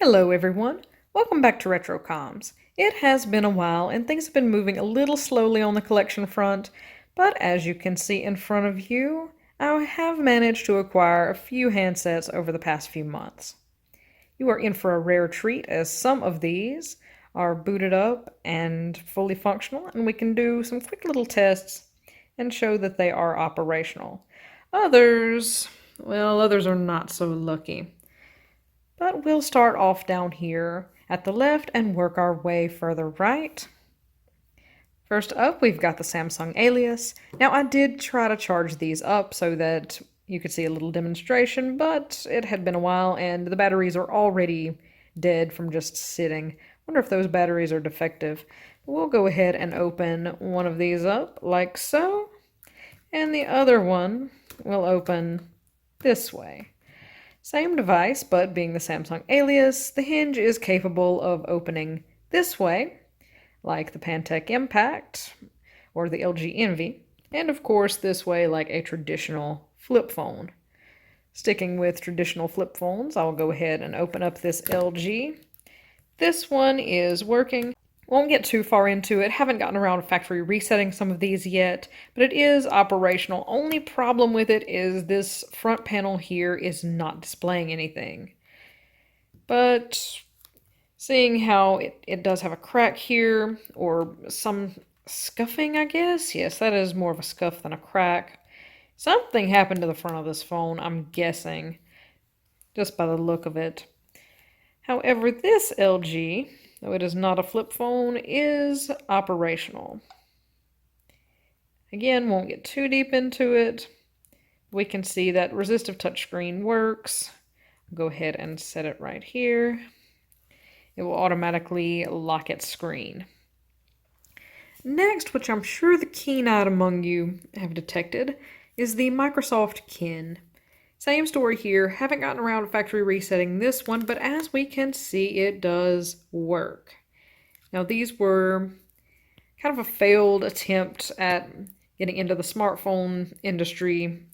Hello everyone, welcome back to RetroComms. It has been a while and things have been moving a little slowly on the collection front, but as you can see in front of you, I have managed to acquire a few handsets over the past few months. You are in for a rare treat as some of these are booted up and fully functional, and we can do some quick little tests and show that they are operational. Others, well, others are not so lucky. But we'll start off down here at the left and work our way further right. First up, we've got the Samsung Alias. Now, I did try to charge these up so that you could see a little demonstration, but it had been a while and the batteries are already dead from just sitting. Wonder if those batteries are defective. We'll go ahead and open one of these up like so, and the other one will open this way. Same device, but being the Samsung Alias, the hinge is capable of opening this way, like the Pantech Impact or the LG Envy, and of course this way like a traditional flip phone. Sticking with traditional flip phones, I'll go ahead and open up this LG. This one is working. Won't get too far into it, haven't gotten around to factory resetting some of these yet, but it is operational. Only problem with it is this front panel here is not displaying anything. But seeing how it does have a crack here, or some scuffing, I guess. Yes, that is more of a scuff than a crack. Something happened to the front of this phone, I'm guessing, just by the look of it. However, this LG, though it is not a flip phone, is operational. Again, won't get too deep into it. We can see that resistive touchscreen works. Go ahead and set it right here. It will automatically lock its screen. Next, which I'm sure the keen-eyed among you have detected, is the Microsoft Kin. Same story here, haven't gotten around to factory resetting this one, but as we can see, it does work. Now these were kind of a failed attempt at getting into the smartphone industry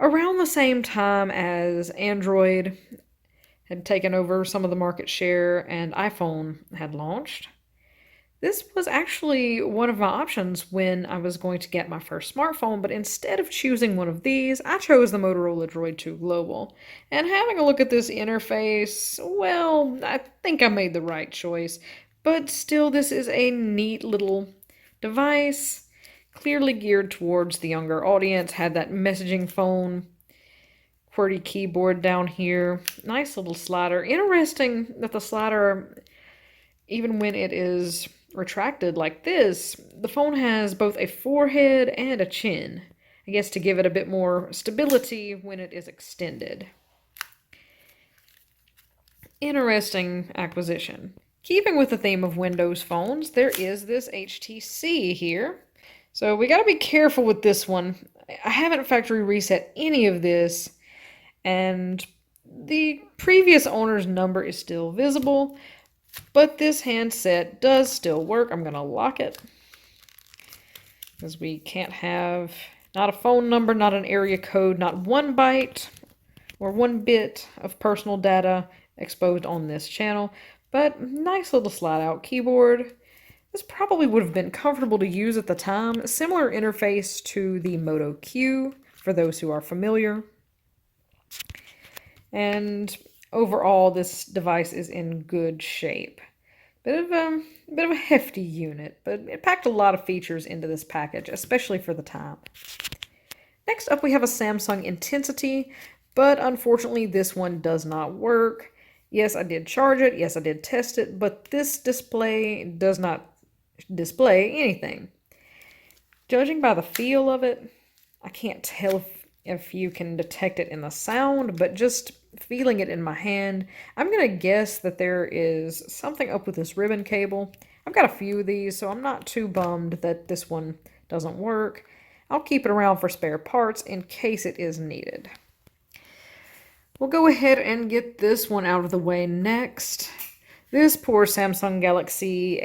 around the same time as Android had taken over some of the market share and iPhone had launched. This was actually one of my options when I was going to get my first smartphone, but instead of choosing one of these, I chose the Motorola Droid 2 Global. And having a look at this interface, well, I think I made the right choice. But still, this is a neat little device, clearly geared towards the younger audience, had that messaging phone, QWERTY keyboard down here, nice little slider. Interesting that the slider, even when it is retracted like this, the phone has both a forehead and a chin, I guess to give it a bit more stability when it is extended. Interesting acquisition. Keeping with the theme of Windows phones, there is this HTC here. So we gotta be careful with this one. I haven't factory reset any of this, and the previous owner's number is still visible, but this handset does still work. I'm going to lock it because we can't have not a phone number, not an area code, not 1 byte or 1 bit of personal data exposed on this channel. But nice little slide out keyboard. This probably would have been comfortable to use at the time. A similar interface to the Moto Q for those who are familiar. And overall, this device is in good shape. Bit of a hefty unit, but it packed a lot of features into this package, especially for the time. Next up, we have a Samsung Intensity, but unfortunately, this one does not work. Yes, I did charge it. Yes, I did test it, but this display does not display anything. Judging by the feel of it, I can't tell if you can detect it in the sound, but just feeling it in my hand, I'm going to guess that there is something up with this ribbon cable. I've got a few of these, so I'm not too bummed that this one doesn't work. I'll keep it around for spare parts in case it is needed. We'll go ahead and get this one out of the way next. This poor Samsung Galaxy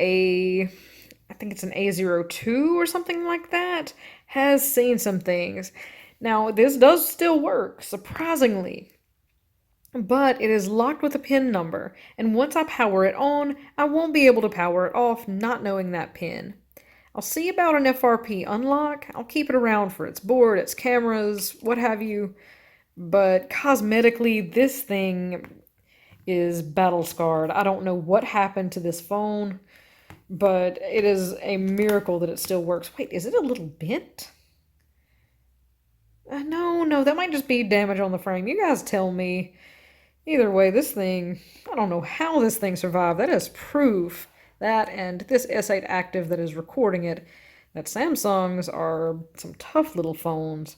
I think it's an A02 or something like that, has seen some things. Now, this does still work, surprisingly. but it is locked with a PIN number, and once I power it on, I won't be able to power it off not knowing that PIN. I'll see about an FRP unlock. I'll keep it around for its board, its cameras, what have you, but cosmetically, this thing is battle scarred. I don't know what happened to this phone, but it is a miracle that it still works. Wait, is it a little bent? No, that might just be damage on the frame. You guys tell me. Either way, this thing, I don't know how this thing survived. That is proof. That and this S8 Active that is recording it, that Samsung's are some tough little phones.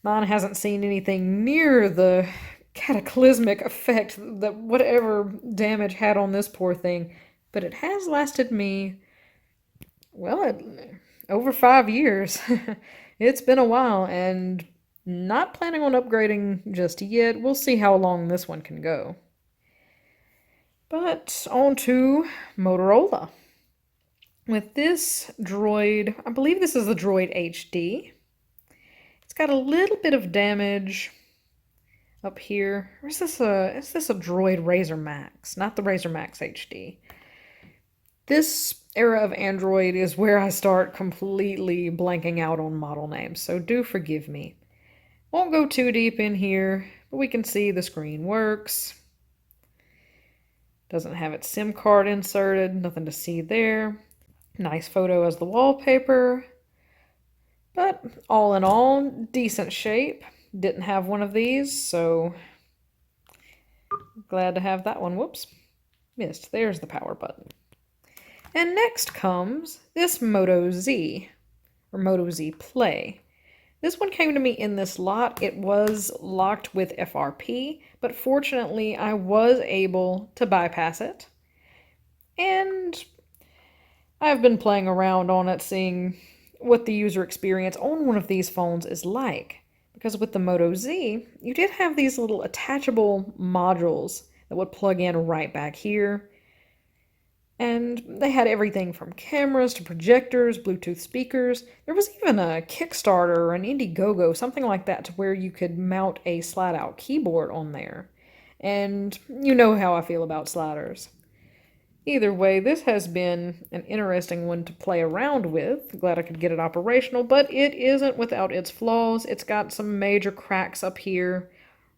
Mine hasn't seen anything near the cataclysmic effect that whatever damage had on this poor thing, but it has lasted me, well, over 5 years. It's been a while, and not planning on upgrading just yet. We'll see how long this one can go. But on to Motorola. With this Droid, I believe this is the Droid HD. It's got a little bit of damage up here. Or is this a Droid Razr Max? Not the Razr Max HD. This era of Android is where I start completely blanking out on model names, so do forgive me. Won't go too deep in here, but we can see the screen works. Doesn't have its SIM card inserted, nothing to see there. Nice photo as the wallpaper. But all in all, decent shape. Didn't have one of these, so glad to have that one. Whoops, missed. There's the power button. And next comes this Moto Z, or Moto Z Play. This one came to me in this lot. It was locked with FRP, but fortunately I was able to bypass it. And I've been playing around on it, seeing what the user experience on one of these phones is like. Because with the Moto Z, you did have these little attachable modules that would plug in right back here. And they had everything from cameras to projectors, Bluetooth speakers. There was even a Kickstarter or an Indiegogo, something like that, to where you could mount a slide-out keyboard on there. And you know how I feel about sliders. Either way, this has been an interesting one to play around with. Glad I could get it operational, but it isn't without its flaws. It's got some major cracks up here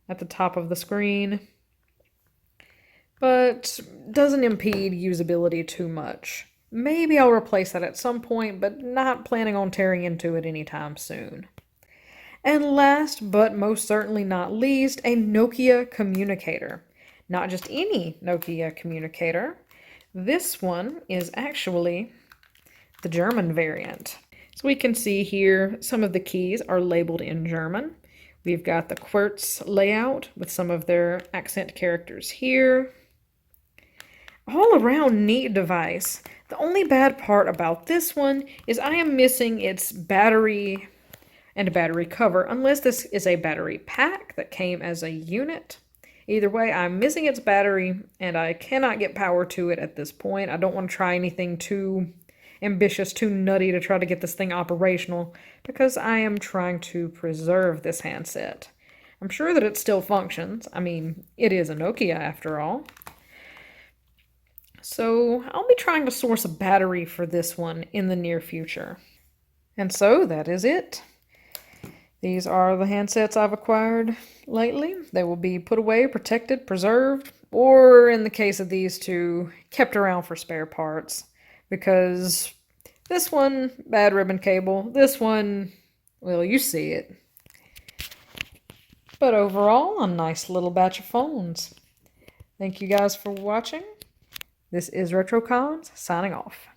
at the top of the screen, but doesn't impede usability too much. Maybe I'll replace that at some point, but not planning on tearing into it anytime soon. And last, but most certainly not least, a Nokia communicator. Not just any Nokia communicator. This one is actually the German variant. So we can see here some of the keys are labeled in German. We've got the Quartz layout with some of their accent characters here. All around neat device. The only bad part about this one is I am missing its battery and a battery cover, unless this is a battery pack that came as a unit. Either way, I'm missing its battery, and I cannot get power to it at this point. I don't want to try anything too ambitious, too nutty to try to get this thing operational, because I am trying to preserve this handset. I'm sure that it still functions. I mean, it is a Nokia after all. So I'll be trying to source a battery for this one in the near future. And so that is it. These are the handsets I've acquired lately. They will be put away, protected, preserved, or in the case of these two, kept around for spare parts. Because this one, bad ribbon cable. This one, well, you see it. But overall, a nice little batch of phones. Thank you guys for watching. This is RetroCons, signing off.